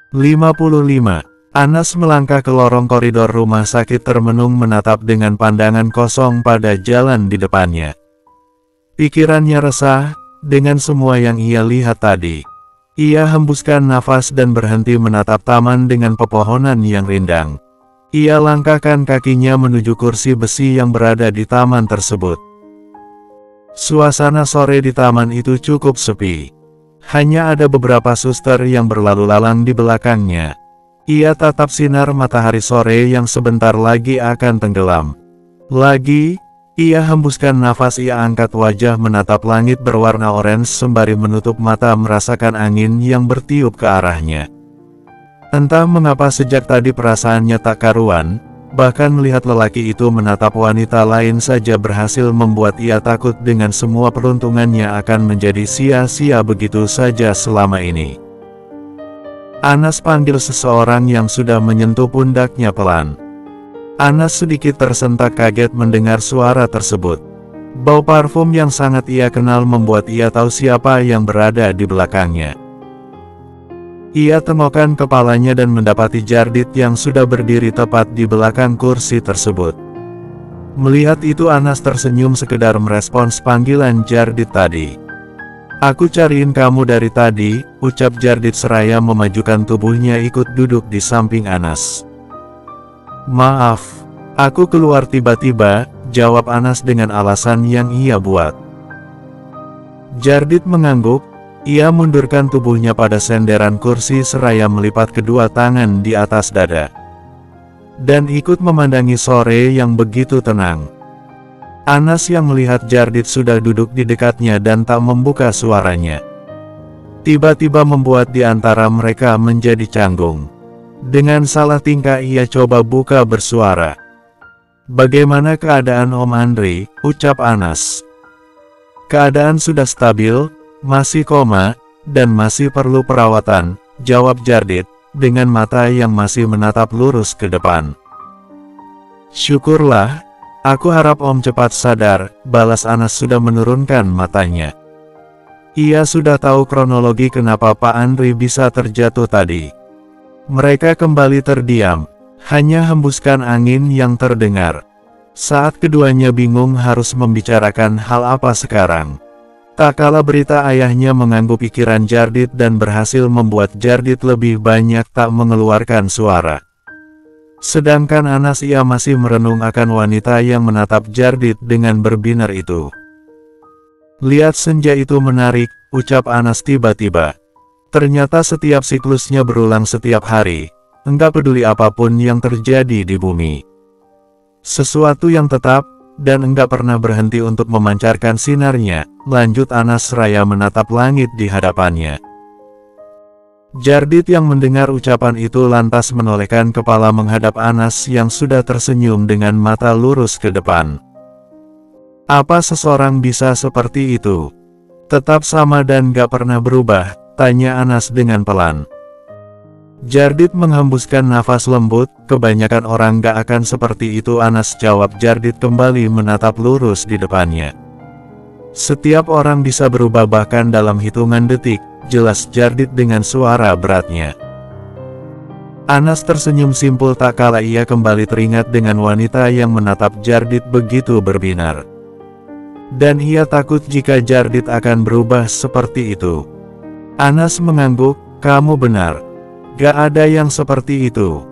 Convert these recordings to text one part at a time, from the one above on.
55. Anas melangkah ke lorong koridor rumah sakit termenung menatap dengan pandangan kosong pada jalan di depannya. Pikirannya resah dengan semua yang ia lihat tadi. Ia hembuskan nafas dan berhenti menatap taman dengan pepohonan yang rindang. Ia langkahkan kakinya menuju kursi besi yang berada di taman tersebut. Suasana sore di taman itu cukup sepi. Hanya ada beberapa suster yang berlalu lalang di belakangnya. Ia tatap sinar matahari sore yang sebentar lagi akan tenggelam. Lagi, ia hembuskan nafas, ia angkat wajah menatap langit berwarna orange sembari menutup mata merasakan angin yang bertiup ke arahnya. Entah mengapa sejak tadi perasaannya tak karuan, bahkan melihat lelaki itu menatap wanita lain saja berhasil membuat ia takut dengan semua peruntungannya akan menjadi sia-sia begitu saja selama ini. Anas panggil seseorang yang sudah menyentuh pundaknya pelan. Anas sedikit tersentak kaget mendengar suara tersebut. Bau parfum yang sangat ia kenal membuat ia tahu siapa yang berada di belakangnya. Ia tengokkan kepalanya dan mendapati Jardit yang sudah berdiri tepat di belakang kursi tersebut. Melihat itu Anas tersenyum sekedar merespons panggilan Jardit tadi. "Aku cariin kamu dari tadi," ucap Jardit seraya memajukan tubuhnya ikut duduk di samping Anas. "Maaf, aku keluar tiba-tiba," jawab Anas dengan alasan yang ia buat. Jardit mengangguk, ia mundurkan tubuhnya pada senderan kursi seraya melipat kedua tangan di atas dada. Dan ikut memandangi sore yang begitu tenang. Anas yang melihat Jardit sudah duduk di dekatnya dan tak membuka suaranya. Tiba-tiba membuat di antara mereka menjadi canggung. Dengan salah tingkah ia coba buka bersuara. "Bagaimana keadaan Om Andri?" ucap Anas. "Keadaan sudah stabil, masih koma, dan masih perlu perawatan," jawab Jardit, dengan mata yang masih menatap lurus ke depan. "Syukurlah. Aku harap Om cepat sadar," balas Anas sudah menurunkan matanya. Ia sudah tahu kronologi kenapa Pak Andri bisa terjatuh tadi. Mereka kembali terdiam, hanya hembuskan angin yang terdengar. Saat keduanya bingung harus membicarakan hal apa sekarang. Tak kala berita ayahnya mengganggu pikiran Jardit dan berhasil membuat Jardit lebih banyak tak mengeluarkan suara. Sedangkan Anas ia masih merenung akan wanita yang menatap Jardit dengan berbinar itu. "Lihat senja itu menarik," ucap Anas tiba-tiba. Ternyata setiap siklusnya berulang setiap hari, enggak peduli apapun yang terjadi di bumi. Sesuatu yang tetap, dan enggak pernah berhenti untuk memancarkan sinarnya, lanjut Anas seraya menatap langit di hadapannya. Jardit yang mendengar ucapan itu lantas menolehkan kepala menghadap Anas yang sudah tersenyum dengan mata lurus ke depan. "Apa seseorang bisa seperti itu? Tetap sama dan gak pernah berubah?" tanya Anas dengan pelan. Jardit menghembuskan nafas lembut, "Kebanyakan orang gak akan seperti itu," Anas jawab. Jardit kembali menatap lurus di depannya. "Setiap orang bisa berubah bahkan dalam hitungan detik," jelas Jardit dengan suara beratnya. Anas tersenyum simpul tak kala ia kembali teringat dengan wanita yang menatap Jardit begitu berbinar. Dan ia takut jika Jardit akan berubah seperti itu. Anas mengangguk, "Kamu benar. Gak ada yang seperti itu,"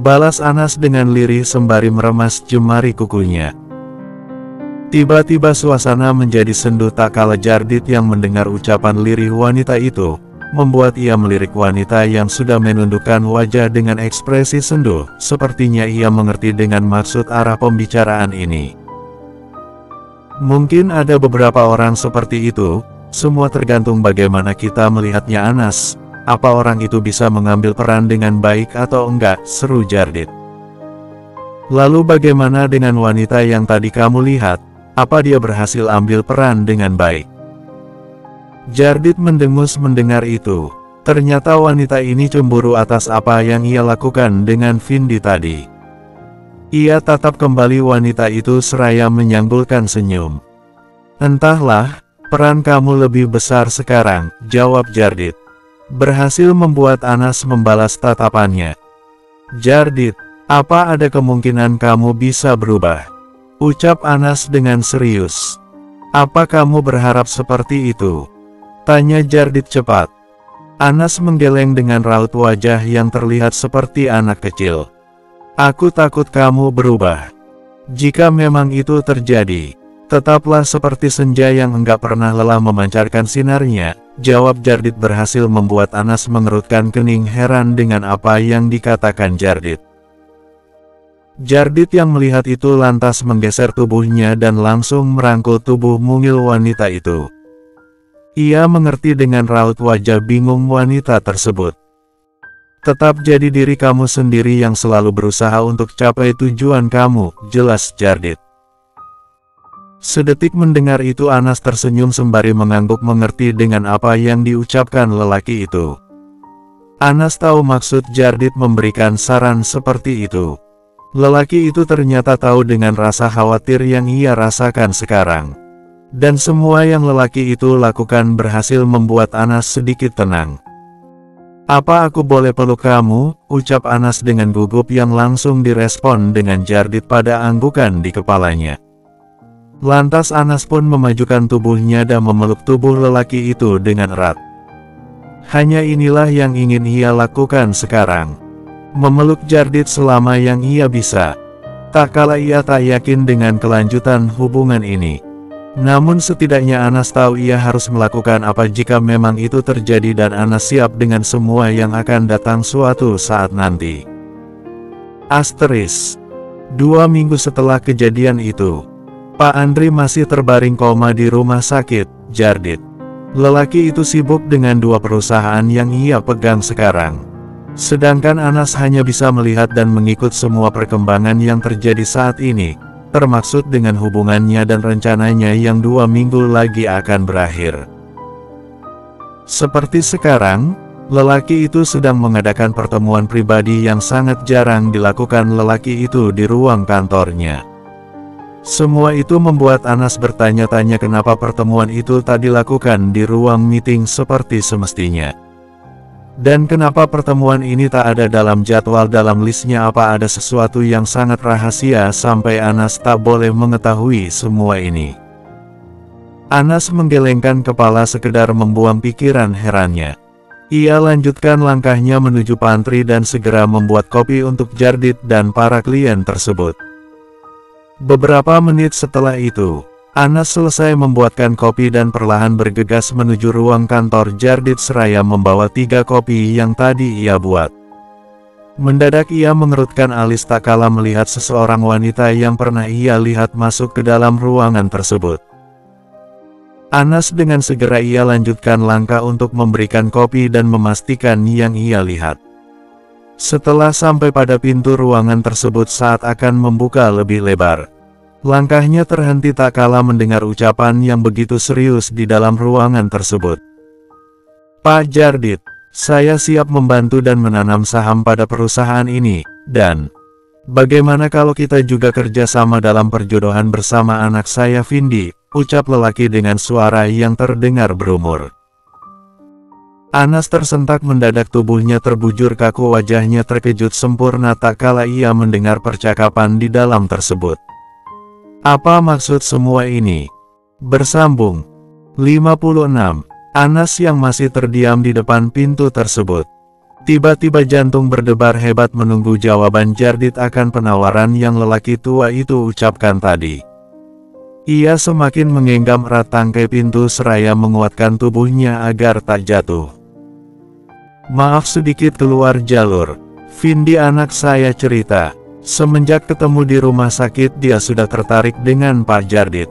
balas Anas dengan lirih sembari meremas jemari kukunya. Tiba-tiba suasana menjadi sendu tak kala Jardit yang mendengar ucapan lirih wanita itu, membuat ia melirik wanita yang sudah menundukkan wajah dengan ekspresi sendu, sepertinya ia mengerti dengan maksud arah pembicaraan ini. Mungkin ada beberapa orang seperti itu, semua tergantung bagaimana kita melihatnya Anas. "Apa orang itu bisa mengambil peran dengan baik atau enggak?" seru Jardit. "Lalu bagaimana dengan wanita yang tadi kamu lihat? Apa dia berhasil ambil peran dengan baik?" Jardit mendengus mendengar itu. Ternyata wanita ini cemburu atas apa yang ia lakukan dengan Vindi tadi. Ia tatap kembali wanita itu seraya menyanggulkan senyum. "Entahlah, peran kamu lebih besar sekarang," jawab Jardit. berhasil membuat Anas membalas tatapannya. "Jardit, apa ada kemungkinan kamu bisa berubah?" ucap Anas dengan serius. "Apa kamu berharap seperti itu?" tanya Jardit cepat. Anas menggeleng dengan raut wajah yang terlihat seperti anak kecil. "Aku takut kamu berubah. Jika memang itu terjadi, tetaplah seperti senja yang enggak pernah lelah memancarkan sinarnya," jawab Jardit berhasil membuat Anas mengerutkan kening heran dengan apa yang dikatakan Jardit. Jardit yang melihat itu lantas menggeser tubuhnya dan langsung merangkul tubuh mungil wanita itu. Ia mengerti dengan raut wajah bingung wanita tersebut. "Tetap jadi diri kamu sendiri yang selalu berusaha untuk capai tujuan kamu," jelas Jardit. Sedetik mendengar itu Anas tersenyum sembari mengangguk mengerti dengan apa yang diucapkan lelaki itu. Anas tahu maksud Jardit memberikan saran seperti itu. Lelaki itu ternyata tahu dengan rasa khawatir yang ia rasakan sekarang. Dan semua yang lelaki itu lakukan berhasil membuat Anas sedikit tenang. "Apa aku boleh peluk kamu?" ucap Anas dengan gugup yang langsung direspon dengan Jardit pada anggukan di kepalanya. Lantas Anas pun memajukan tubuhnya dan memeluk tubuh lelaki itu dengan erat. Hanya inilah yang ingin ia lakukan sekarang. Memeluk Jardit selama yang ia bisa. Tak kala ia tak yakin dengan kelanjutan hubungan ini. Namun setidaknya Anas tahu ia harus melakukan apa jika memang itu terjadi dan Anas siap dengan semua yang akan datang suatu saat nanti. Asteris. 2 minggu setelah kejadian itu, Pak Andri masih terbaring koma di rumah sakit Jardit. Lelaki itu sibuk dengan 2 perusahaan yang ia pegang sekarang. Sedangkan Anas hanya bisa melihat dan mengikut semua perkembangan yang terjadi saat ini, termaksud dengan hubungannya dan rencananya yang 2 minggu lagi akan berakhir. Seperti sekarang, lelaki itu sedang mengadakan pertemuan pribadi yang sangat jarang dilakukan lelaki itu di ruang kantornya. Semua itu membuat Anas bertanya-tanya kenapa pertemuan itu tak dilakukan di ruang meeting seperti semestinya. Dan kenapa pertemuan ini tak ada dalam jadwal dalam listnya, apa ada sesuatu yang sangat rahasia sampai Anas tak boleh mengetahui semua ini. Anas menggelengkan kepala sekedar membuang pikiran herannya. Ia lanjutkan langkahnya menuju pantry dan segera membuat kopi untuk Jardit dan para klien tersebut. Beberapa menit setelah itu, Anas selesai membuatkan kopi dan perlahan bergegas menuju ruang kantor Jardit seraya membawa 3 kopi yang tadi ia buat. Mendadak ia mengerutkan alis tak kala melihat seseorang wanita yang pernah ia lihat masuk ke dalam ruangan tersebut. Anas dengan segera ia lanjutkan langkah untuk memberikan kopi dan memastikan yang ia lihat. Setelah sampai pada pintu ruangan tersebut saat akan membuka lebih lebar, langkahnya terhenti tak kala mendengar ucapan yang begitu serius di dalam ruangan tersebut. "Pak Jardit, saya siap membantu dan menanam saham pada perusahaan ini, dan bagaimana kalau kita juga kerjasama dalam perjodohan bersama anak saya Vindi?" ucap lelaki dengan suara yang terdengar berumur. Anas tersentak mendadak, tubuhnya terbujur kaku, wajahnya terkejut sempurna tak kala ia mendengar percakapan di dalam tersebut. Apa maksud semua ini? Bersambung. 56. Anas yang masih terdiam di depan pintu tersebut. Tiba-tiba jantung berdebar hebat menunggu jawaban Jardit akan penawaran yang lelaki tua itu ucapkan tadi. Ia semakin menggenggam erat tangkai pintu seraya menguatkan tubuhnya agar tak jatuh. "Maaf sedikit keluar jalur. Vindi anak saya cerita. Semenjak ketemu di rumah sakit dia sudah tertarik dengan Pak Jardit.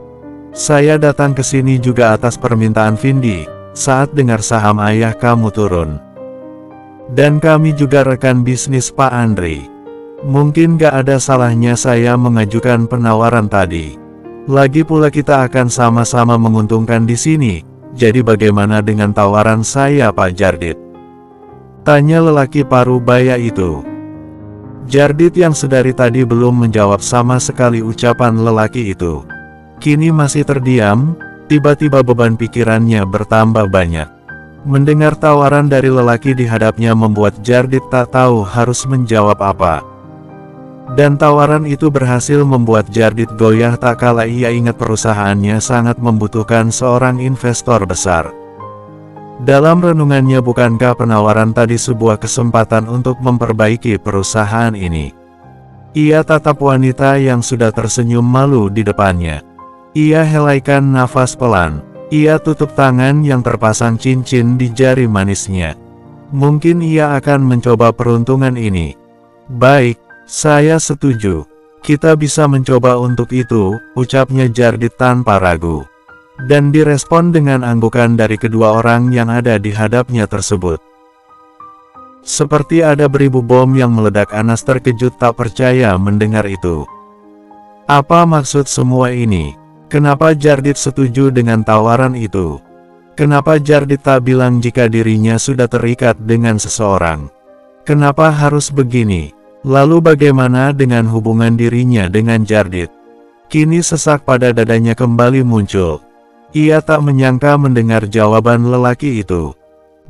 Saya datang ke sini juga atas permintaan Vindi, saat dengar saham ayah kamu turun. Dan kami juga rekan bisnis Pak Andri. Mungkin gak ada salahnya saya mengajukan penawaran tadi. Lagi pula kita akan sama-sama menguntungkan di sini, jadi bagaimana dengan tawaran saya Pak Jardit?" tanya lelaki parubaya itu. Jardit yang sedari tadi belum menjawab sama sekali ucapan lelaki itu. Kini masih terdiam, tiba-tiba beban pikirannya bertambah banyak. Mendengar tawaran dari lelaki di hadapnya membuat Jardit tak tahu harus menjawab apa. Dan tawaran itu berhasil membuat Jardit goyah tak kala ia ingat perusahaannya sangat membutuhkan seorang investor besar. Dalam renungannya, bukankah penawaran tadi sebuah kesempatan untuk memperbaiki perusahaan ini? Ia tatap wanita yang sudah tersenyum malu di depannya. Ia helaikan nafas pelan. Ia tutup tangan yang terpasang cincin di jari manisnya. Mungkin ia akan mencoba peruntungan ini. Baik, saya setuju. Kita bisa mencoba untuk itu, ucapnya Jardit tanpa ragu. Dan direspon dengan anggukan dari kedua orang yang ada di hadapnya tersebut. Seperti ada beribu bom yang meledak. Anas terkejut tak percaya mendengar itu. Apa maksud semua ini? Kenapa Jardit setuju dengan tawaran itu? Kenapa Jardit tak bilang jika dirinya sudah terikat dengan seseorang? Kenapa harus begini? Lalu bagaimana dengan hubungan dirinya dengan Jardit? Kini sesak pada dadanya kembali muncul. Ia tak menyangka mendengar jawaban lelaki itu.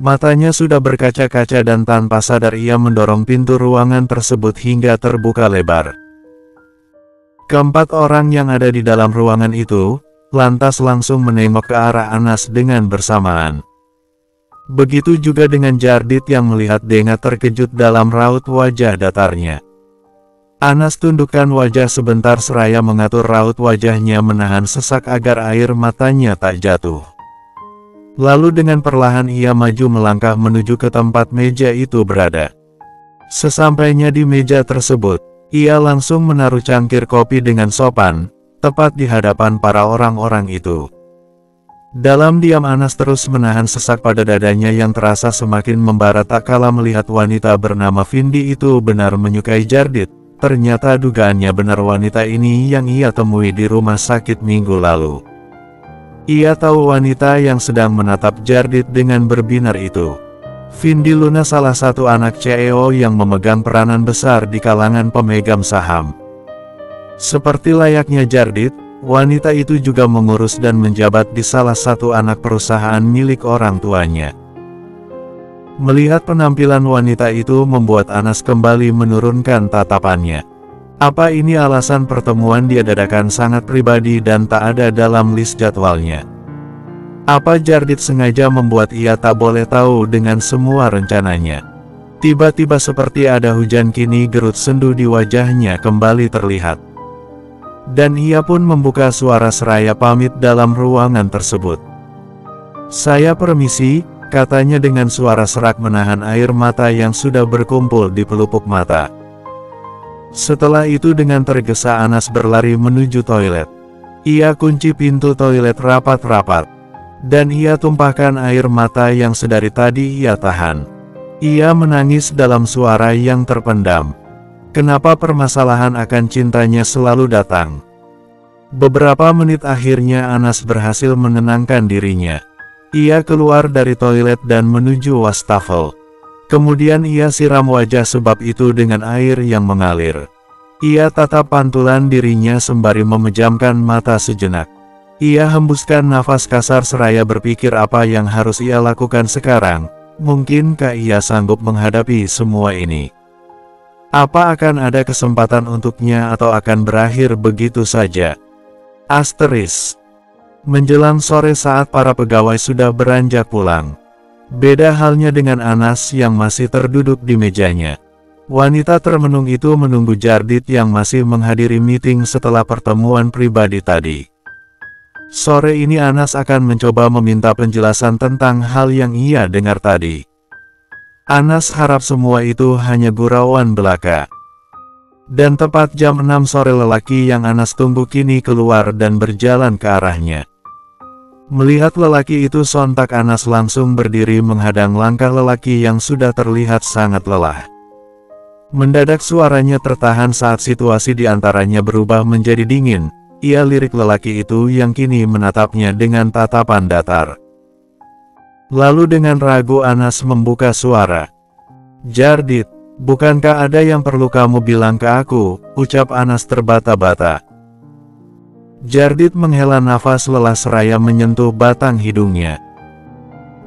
Matanya sudah berkaca-kaca dan tanpa sadar ia mendorong pintu ruangan tersebut hingga terbuka lebar. Keempat orang yang ada di dalam ruangan itu, lantas langsung menengok ke arah Anas dengan bersamaan. Begitu juga dengan Jardit yang melihat dengan terkejut dalam raut wajah datarnya. Anas tundukkan wajah sebentar seraya mengatur raut wajahnya menahan sesak agar air matanya tak jatuh. Lalu dengan perlahan ia maju melangkah menuju ke tempat meja itu berada. Sesampainya di meja tersebut, ia langsung menaruh cangkir kopi dengan sopan, tepat di hadapan para orang-orang itu. Dalam diam Anas terus menahan sesak pada dadanya yang terasa semakin membara tak kala melihat wanita bernama Vindi itu benar menyukai Jardit. Ternyata dugaannya benar, wanita ini yang ia temui di rumah sakit minggu lalu. Ia tahu wanita yang sedang menatap Jardit dengan berbinar itu. Vindi Luna salah satu anak CEO yang memegang peranan besar di kalangan pemegang saham. Seperti layaknya Jardit, wanita itu juga mengurus dan menjabat di salah satu anak perusahaan milik orang tuanya. Melihat penampilan wanita itu membuat Anas kembali menurunkan tatapannya. Apa ini alasan pertemuan dia dadakan sangat pribadi dan tak ada dalam list jadwalnya? Apa Jardit sengaja membuat ia tak boleh tahu dengan semua rencananya? Tiba-tiba seperti ada hujan kini gerut sendu di wajahnya kembali terlihat. Dan ia pun membuka suara seraya pamit dalam ruangan tersebut. "Saya permisi," katanya dengan suara serak menahan air mata yang sudah berkumpul di pelupuk mata. Setelah itu dengan tergesa Anas berlari menuju toilet. Ia kunci pintu toilet rapat-rapat. Dan ia tumpahkan air mata yang sedari tadi ia tahan. Ia menangis dalam suara yang terpendam. Kenapa permasalahan akan cintanya selalu datang? Beberapa menit akhirnya Anas berhasil menenangkan dirinya. Ia keluar dari toilet dan menuju wastafel. Kemudian ia siram wajah sebab itu dengan air yang mengalir. Ia tatap pantulan dirinya sembari memejamkan mata sejenak. Ia hembuskan nafas kasar seraya berpikir apa yang harus ia lakukan sekarang. Mungkinkah ia sanggup menghadapi semua ini? Apa akan ada kesempatan untuknya atau akan berakhir begitu saja? Asteris. Menjelang sore saat para pegawai sudah beranjak pulang. Beda halnya dengan Anas yang masih terduduk di mejanya. Wanita termenung itu menunggu Jardit yang masih menghadiri meeting setelah pertemuan pribadi tadi. Sore ini Anas akan mencoba meminta penjelasan tentang hal yang ia dengar tadi. Anas harap semua itu hanya gurauan belaka. Dan tepat jam 6 sore lelaki yang Anas tunggu kini keluar dan berjalan ke arahnya. Melihat lelaki itu sontak Anas langsung berdiri menghadang langkah lelaki yang sudah terlihat sangat lelah. Mendadak suaranya tertahan saat situasi di antaranya berubah menjadi dingin. Ia lirik lelaki itu yang kini menatapnya dengan tatapan datar. Lalu dengan ragu Anas membuka suara. "Jardit, bukankah ada yang perlu kamu bilang ke aku?" ucap Anas terbata-bata. Jardit menghela nafas lelah seraya menyentuh batang hidungnya.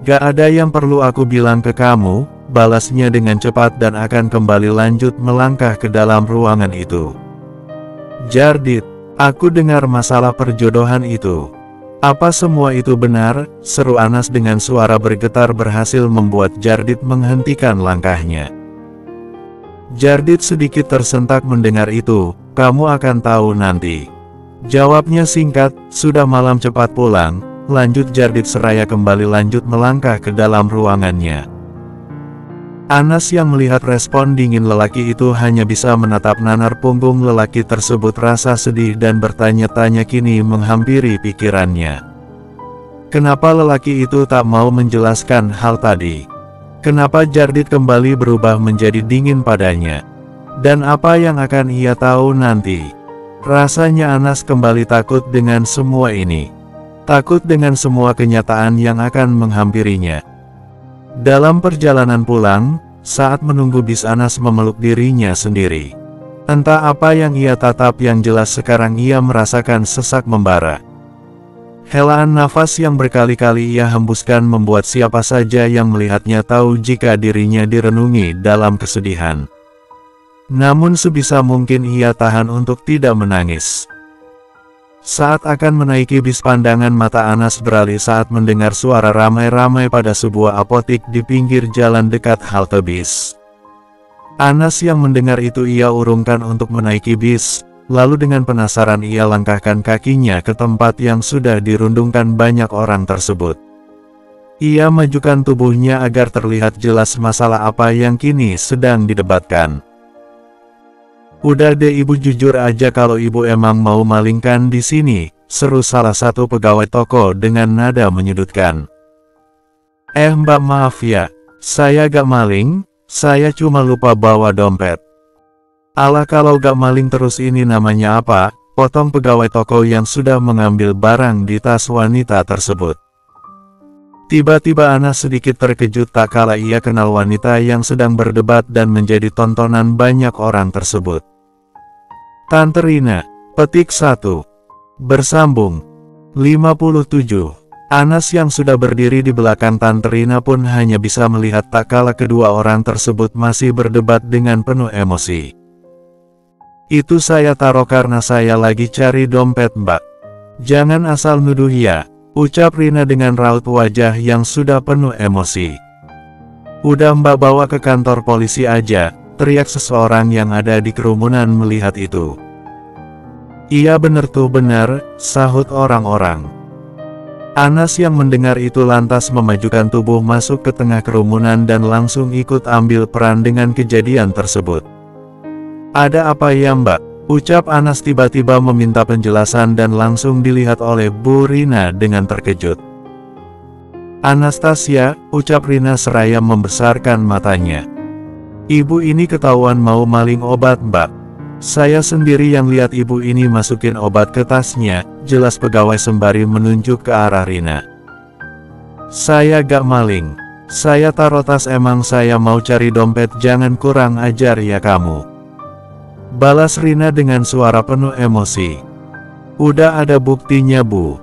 Gak ada yang perlu aku bilang ke kamu, balasnya dengan cepat dan akan kembali lanjut melangkah ke dalam ruangan itu. Jardit, aku dengar masalah perjodohan itu. Apa semua itu benar? Seru Anas dengan suara bergetar berhasil membuat Jardit menghentikan langkahnya. Jardit sedikit tersentak mendengar itu, kamu akan tahu nanti. Jawabnya singkat, sudah malam cepat pulang, lanjut Jardit seraya kembali lanjut melangkah ke dalam ruangannya. Anas yang melihat respon dingin lelaki itu hanya bisa menatap nanar punggung lelaki tersebut, rasa sedih dan bertanya-tanya kini menghampiri pikirannya. Kenapa lelaki itu tak mau menjelaskan hal tadi? Kenapa Jardit kembali berubah menjadi dingin padanya? Dan apa yang akan ia tahu nanti? Rasanya Anas kembali takut dengan semua ini. Takut dengan semua kenyataan yang akan menghampirinya. Dalam perjalanan pulang, saat menunggu bis Anas memeluk dirinya sendiri. Entah apa yang ia tatap, yang jelas sekarang ia merasakan sesak membara. Helaan nafas yang berkali-kali ia hembuskan membuat siapa saja yang melihatnya tahu jika dirinya direnungi dalam kesedihan. Namun sebisa mungkin ia tahan untuk tidak menangis. Saat akan menaiki bis, pandangan mata Anas beralih saat mendengar suara ramai-ramai pada sebuah apotik di pinggir jalan dekat halte bis. Anas yang mendengar itu ia urungkan untuk menaiki bis. Lalu dengan penasaran ia langkahkan kakinya ke tempat yang sudah dirundungkan banyak orang tersebut. Ia majukan tubuhnya agar terlihat jelas masalah apa yang kini sedang didebatkan. Udah deh ibu, jujur aja kalau ibu emang mau malingkan di sini, seru salah satu pegawai toko dengan nada menyudutkan. Mbak, maaf ya, saya gak maling, saya cuma lupa bawa dompet. Alah, kalau gak maling terus ini namanya apa? Potong pegawai toko yang sudah mengambil barang di tas wanita tersebut. Tiba-tiba Anas sedikit terkejut tak kala ia kenal wanita yang sedang berdebat dan menjadi tontonan banyak orang tersebut. Tante Rina, petik 1. Bersambung. 57. Anas yang sudah berdiri di belakang Tante Rina pun hanya bisa melihat tak kala kedua orang tersebut masih berdebat dengan penuh emosi. Itu saya taruh karena saya lagi cari dompet mbak. Jangan asal nuduh ya, ucap Rina dengan raut wajah yang sudah penuh emosi. Udah mbak, bawa ke kantor polisi aja, teriak seseorang yang ada di kerumunan melihat itu. Iya bener tuh, benar, sahut orang-orang. Anas yang mendengar itu lantas memajukan tubuh masuk ke tengah kerumunan dan langsung ikut ambil peran dengan kejadian tersebut. Ada apa ya mbak? Ucap Anas tiba-tiba meminta penjelasan dan langsung dilihat oleh Bu Rina dengan terkejut. Anastasia, ucap Rina seraya membesarkan matanya. Ibu ini ketahuan mau maling obat mbak. Saya sendiri yang lihat ibu ini masukin obat ke tasnya, jelas pegawai sembari menunjuk ke arah Rina. Saya gak maling. Saya taruh tas, emang saya mau cari dompet, jangan kurang ajar ya kamu. Balas Rina dengan suara penuh emosi. Udah ada buktinya bu.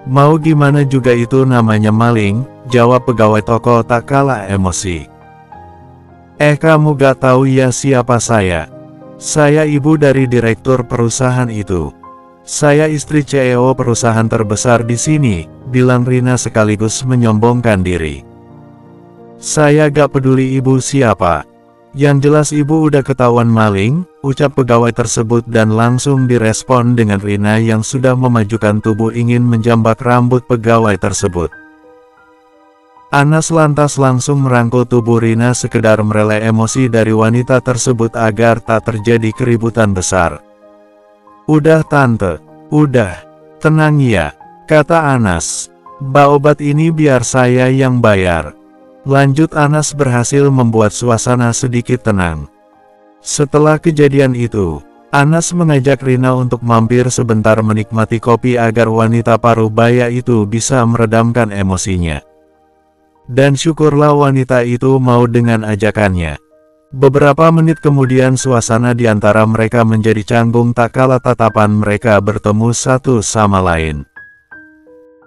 Mau gimana juga itu namanya maling, jawab pegawai toko tak kalah emosi. Kamu gak tahu ya siapa saya? Saya ibu dari direktur perusahaan itu. Saya istri CEO perusahaan terbesar di sini, bilang Rina sekaligus menyombongkan diri. Saya gak peduli ibu siapa. Yang jelas ibu udah ketahuan maling, ucap pegawai tersebut dan langsung direspon dengan Rina yang sudah memajukan tubuh ingin menjambak rambut pegawai tersebut. Anas lantas langsung merangkul tubuh Rina sekedar merelai emosi dari wanita tersebut agar tak terjadi keributan besar. Udah tante, udah, tenang ya, kata Anas. Mbak, obat ini biar saya yang bayar. Lanjut Anas berhasil membuat suasana sedikit tenang. Setelah kejadian itu, Anas mengajak Rina untuk mampir sebentar menikmati kopi agar wanita paruh baya itu bisa meredamkan emosinya. Dan syukurlah wanita itu mau dengan ajakannya. Beberapa menit kemudian suasana di antara mereka menjadi canggung tak kala tatapan mereka bertemu satu sama lain.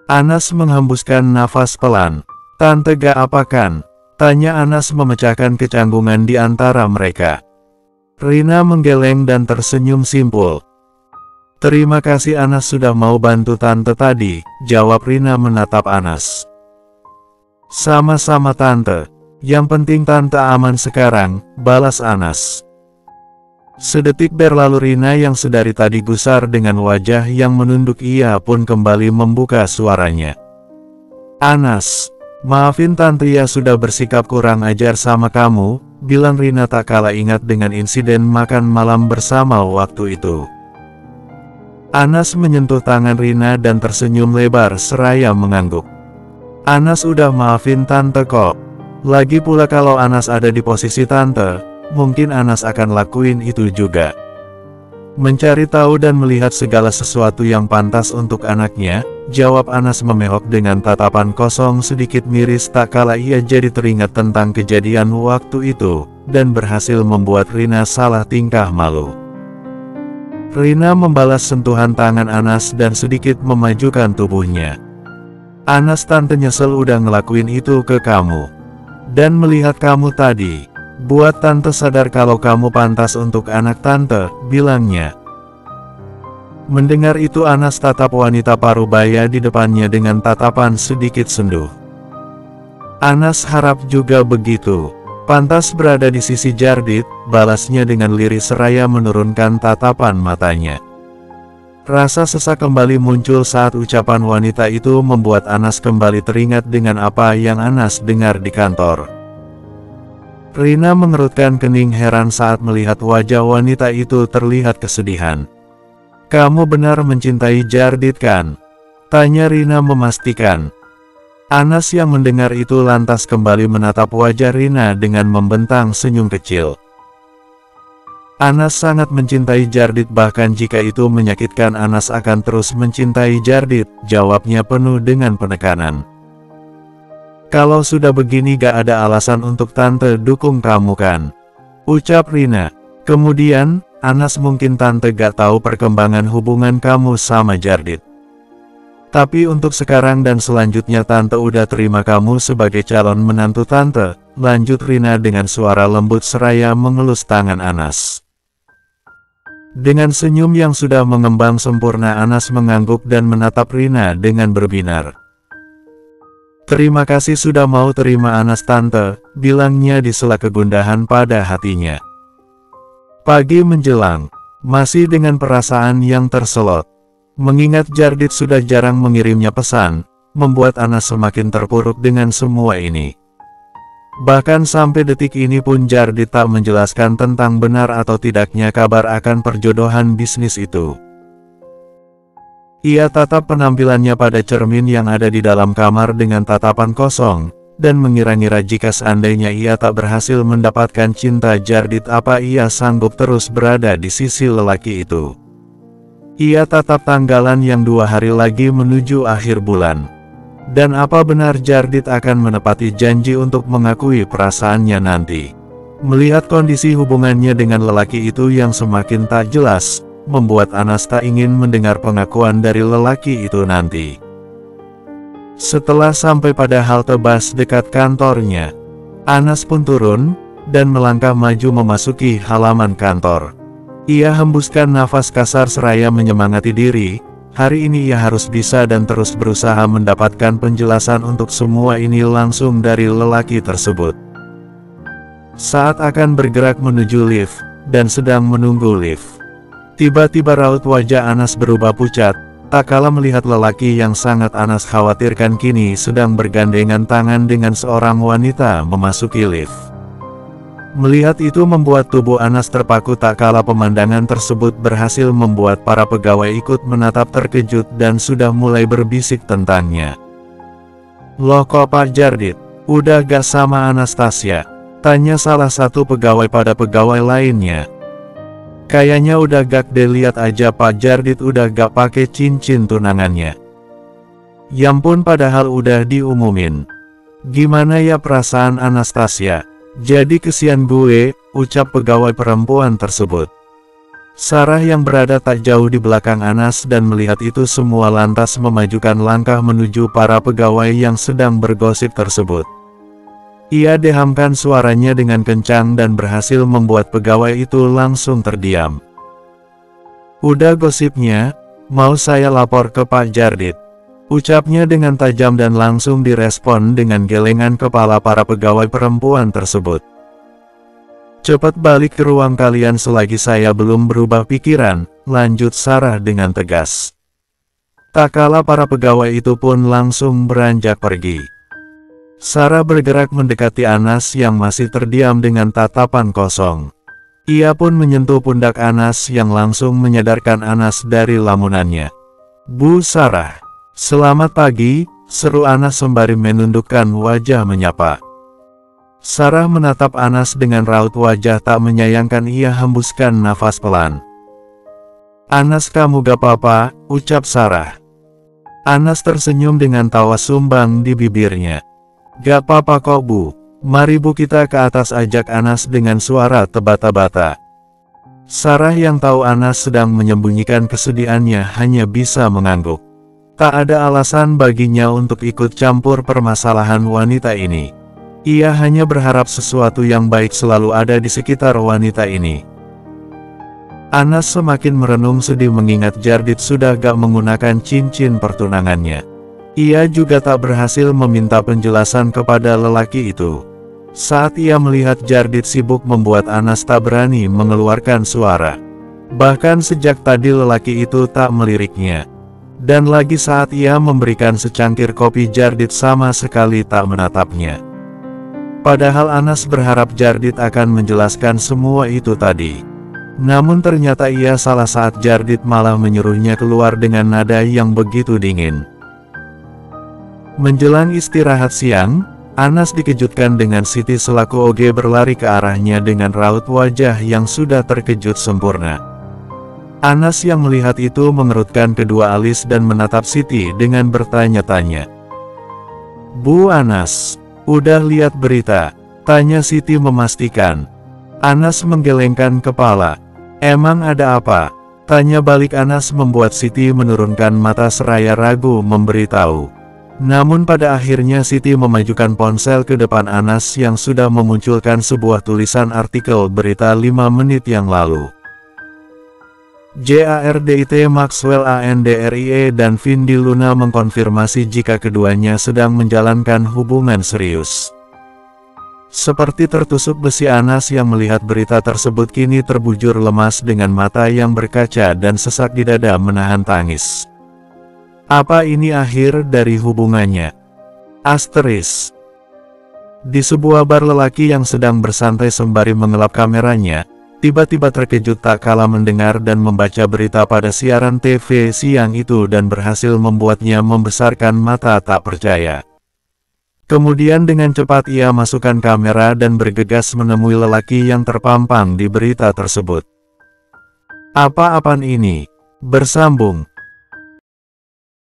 Anas menghembuskan nafas pelan. Tante gak apa kan? Tanya Anas memecahkan kecanggungan di antara mereka. Rina menggeleng dan tersenyum simpul. Terima kasih Anas sudah mau bantu tante tadi, jawab Rina menatap Anas. Sama-sama tante, yang penting tante aman sekarang, balas Anas. Sedetik berlalu Rina yang sedari tadi gusar dengan wajah yang menunduk ia pun kembali membuka suaranya. Anas, maafin tante ya sudah bersikap kurang ajar sama kamu, bilang Rina tak kalah ingat dengan insiden makan malam bersama waktu itu. Anas menyentuh tangan Rina dan tersenyum lebar seraya mengangguk. Anas udah maafin tante kok. Lagi pula kalau Anas ada di posisi tante, mungkin Anas akan lakuin itu juga. Mencari tahu dan melihat segala sesuatu yang pantas untuk anaknya, jawab Anas memehok dengan tatapan kosong sedikit miris tak kala ia jadi teringat tentang kejadian waktu itu, dan berhasil membuat Rina salah tingkah malu. Rina membalas sentuhan tangan Anas dan sedikit memajukan tubuhnya. Anas tante nyesel udah ngelakuin itu ke kamu. Dan melihat kamu tadi, buat tante sadar kalau kamu pantas untuk anak tante, bilangnya. Mendengar itu Anas tatap wanita parubaya di depannya dengan tatapan sedikit senduh. Anas harap juga begitu. Pantas berada di sisi Jardit, balasnya dengan lirih seraya menurunkan tatapan matanya. Rasa sesak kembali muncul saat ucapan wanita itu membuat Anas kembali teringat dengan apa yang Anas dengar di kantor. Rina mengerutkan kening heran saat melihat wajah wanita itu terlihat kesedihan. Kamu benar mencintai Jardit kan? Tanya Rina memastikan. Anas yang mendengar itu lantas kembali menatap wajah Rina dengan membentang senyum kecil. Anas sangat mencintai Jardit bahkan jika itu menyakitkan Anas akan terus mencintai Jardit, jawabnya penuh dengan penekanan. Kalau sudah begini gak ada alasan untuk tante dukung kamu kan? Ucap Rina. Kemudian, Anas mungkin tante gak tahu perkembangan hubungan kamu sama Jardit. Tapi untuk sekarang dan selanjutnya tante udah terima kamu sebagai calon menantu tante, lanjut Rina dengan suara lembut seraya mengelus tangan Anas. Dengan senyum yang sudah mengembang sempurna Anas mengangguk dan menatap Rina dengan berbinar. Terima kasih sudah mau terima Anas tante, bilangnya di sela kegundahan pada hatinya. Pagi menjelang, masih dengan perasaan yang terselot. Mengingat Jardit sudah jarang mengirimnya pesan, membuat Anas semakin terpuruk dengan semua ini. Bahkan sampai detik ini pun Jardit tak menjelaskan tentang benar atau tidaknya kabar akan perjodohan bisnis itu. Ia tatap penampilannya pada cermin yang ada di dalam kamar dengan tatapan kosong, dan mengira-ngira jika seandainya ia tak berhasil mendapatkan cinta Jardit apa ia sanggup terus berada di sisi lelaki itu. Ia tatap tanggalan yang 2 hari lagi menuju akhir bulan. Dan apa benar Jardit akan menepati janji untuk mengakui perasaannya nanti? Melihat kondisi hubungannya dengan lelaki itu yang semakin tak jelas, membuat Anas tak ingin mendengar pengakuan dari lelaki itu nanti. Setelah sampai pada halte bus dekat kantornya, Anas pun turun, dan melangkah maju memasuki halaman kantor. Ia hembuskan nafas kasar seraya menyemangati diri, hari ini ia harus bisa dan terus berusaha mendapatkan penjelasan untuk semua ini langsung dari lelaki tersebut. Saat akan bergerak menuju lift, dan sedang menunggu lift. Tiba-tiba raut wajah Anas berubah pucat, tak kala melihat lelaki yang sangat Anas khawatirkan kini sedang bergandengan tangan dengan seorang wanita memasuki lift. Melihat itu membuat tubuh Anas terpaku tak kala pemandangan tersebut berhasil membuat para pegawai ikut menatap terkejut dan sudah mulai berbisik tentangnya. Loh kok Pak Jardit, udah gak sama Anastasia? Tanya salah satu pegawai pada pegawai lainnya. Kayaknya udah gak deh lihat aja Pak Jardit udah gak pakai cincin tunangannya. Yampun padahal udah diumumin. Gimana ya perasaan Anastasia? Jadi kesian gue, ucap pegawai perempuan tersebut. Sarah yang berada tak jauh di belakang Anas dan melihat itu semua lantas memajukan langkah menuju para pegawai yang sedang bergosip tersebut. Ia dehamkan suaranya dengan kencang dan berhasil membuat pegawai itu langsung terdiam. "Udah gosipnya, mau saya lapor ke Pak Jardit," ucapnya dengan tajam dan langsung direspon dengan gelengan kepala para pegawai perempuan tersebut. "Cepat balik ke ruang kalian selagi saya belum berubah pikiran," lanjut Sarah dengan tegas. Tak kala para pegawai itu pun langsung beranjak pergi. Sarah bergerak mendekati Anas yang masih terdiam dengan tatapan kosong. Ia pun menyentuh pundak Anas yang langsung menyadarkan Anas dari lamunannya. "Bu Sarah, selamat pagi," seru Anas sembari menundukkan wajah menyapa. Sarah menatap Anas dengan raut wajah tak menyayangkan. Ia hembuskan nafas pelan. "Anas, kamu gak apa-apa," ucap Sarah. Anas tersenyum dengan tawa sumbang di bibirnya. "Gak apa-apa kok Bu, mari Bu kita ke atas," ajak Anas dengan suara terbata-bata. Sarah yang tahu Anas sedang menyembunyikan kesedihannya hanya bisa mengangguk. Tak ada alasan baginya untuk ikut campur permasalahan wanita ini. Ia hanya berharap sesuatu yang baik selalu ada di sekitar wanita ini. Anas semakin merenung sedih mengingat Jardit sudah gak menggunakan cincin pertunangannya. Ia juga tak berhasil meminta penjelasan kepada lelaki itu. Saat ia melihat Jardit sibuk membuat Anas tak berani mengeluarkan suara. Bahkan sejak tadi lelaki itu tak meliriknya. Dan lagi saat ia memberikan secangkir kopi, Jardit sama sekali tak menatapnya. Padahal Anas berharap Jardit akan menjelaskan semua itu tadi. Namun ternyata ia salah saat Jardit malah menyuruhnya keluar dengan nada yang begitu dingin. Menjelang istirahat siang, Anas dikejutkan dengan Siti selaku Oge berlari ke arahnya dengan raut wajah yang sudah terkejut sempurna. Anas yang melihat itu mengerutkan kedua alis dan menatap Siti dengan bertanya-tanya. "Bu Anas, udah lihat berita?" tanya Siti memastikan. Anas menggelengkan kepala. "Emang ada apa?" tanya balik Anas membuat Siti menurunkan mata seraya ragu memberitahu. Namun pada akhirnya Siti memajukan ponsel ke depan Anas yang sudah memunculkan sebuah tulisan artikel berita 5 menit yang lalu. JARDIT Maxwell Andrie dan Vindi Luna mengkonfirmasi jika keduanya sedang menjalankan hubungan serius. Seperti tertusuk besi, Anas yang melihat berita tersebut kini terbujur lemas dengan mata yang berkaca dan sesak di dada menahan tangis. Apa ini akhir dari hubungannya? Asteris. Di sebuah bar, lelaki yang sedang bersantai sembari mengelap kameranya, tiba-tiba terkejut tak kala mendengar dan membaca berita pada siaran TV siang itu dan berhasil membuatnya membesarkan mata tak percaya. Kemudian dengan cepat ia masukkan kamera dan bergegas menemui lelaki yang terpampang di berita tersebut. "Apa-apaan ini?" bersambung.